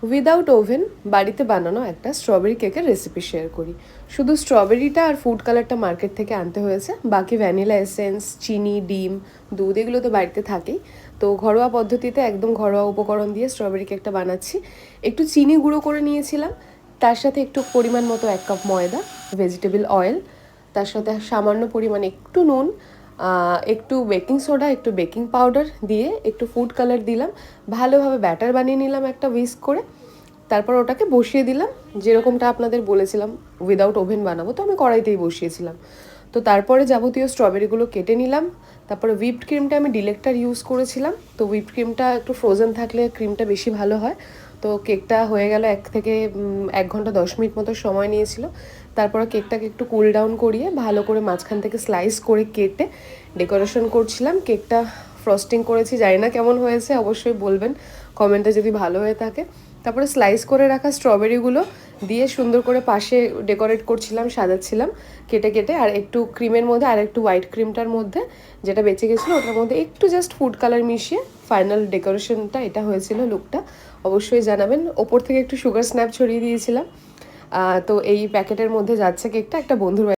Without oven বাড়িতে বানানো একটা স্ট্রবেরি কেকের রেসিপি শেয়ার করি। শুধু স্ট্রবেরিটা আর ফুড কালারটা মার্কেট থেকে আনতে হয়েছে, বাকি ভ্যানিলা এসেন্স, চিনি, ডিম, দুধ এগুলো তো বাড়িতে থাকেই। তো ঘরোয়া পদ্ধতিতে একদম ঘরোয়া উপকরণ দিয়ে স্ট্রবেরি কেকটা বানাচ্ছি। একটু চিনি গুঁড়ো করে নিয়েছিলাম, তার সাথে একটু পরিমাণ মতো 1 কাপ ময়দা, ভেজিটেবল অয়েল, তার সাথে সামান্য পরিমাণ একটু নুন, একটু বেকিং সোডা, একটু বেকিং পাউডার দিয়ে একটু ফুড কালার দিলাম। ভালোভাবে ব্যাটার বানিয়ে নিলাম একটা হুইস্ক করে। তারপর ওটাকে বসিয়ে দিলাম, যেরকমটা আপনাদের বলেছিলাম উইদাউট ওভেন বানাবো, তো আমি কড়াইতেই বসিয়েছিলাম। তো তারপরে যাবতীয় স্ট্রবেরিগুলো কেটে নিলাম। তারপরে হুইপড ক্রিমটা আমি ডিলেক্টার ইউজ করেছিলাম, তো হুইপড ক্রিমটা একটু ফ্রোজেন থাকলে ক্রিমটা বেশি ভালো হয়। তো কেকটা হয়ে গেল 1 ঘন্টা 10 মিনিট মতো সময় নিয়েছিল। তারপরে কেকটাকে একটু কুল ডাউন করিয়ে ভালো করে মাঝখান থেকে স্লাইস করে কেটে ডেকোরেশন করছিলাম। কেকটা ফ্রস্টিং করেছি, জানি না কেমন হয়েছে, অবশ্যই বলবেন কমেন্টে যদি ভালো হয়ে থাকে। তারপরে স্লাইস করে রাখা স্ট্রবেরিগুলো দিয়ে সুন্দর করে পাশে ডেকোরেট করছিলাম, সাজাচ্ছিলাম কেটে কেটে। আর একটু ক্রিমের মধ্যে আর একটু হোয়াইট ক্রিমটার মধ্যে যেটা বেঁচে গেছিলো ওটার মধ্যে একটু জাস্ট ফুড কালার মিশিয়ে ফাইনাল ডেকোরেশনটা এটা হয়েছিল লুকটা। অবশ্যই জানাবেন। ওপর থেকে একটু সুগার স্ন্যাপ ছড়িয়ে দিয়েছিলাম। তো এই প্যাকেটের মধ্যে যাচ্ছে কেকটা একটা বন্ধুর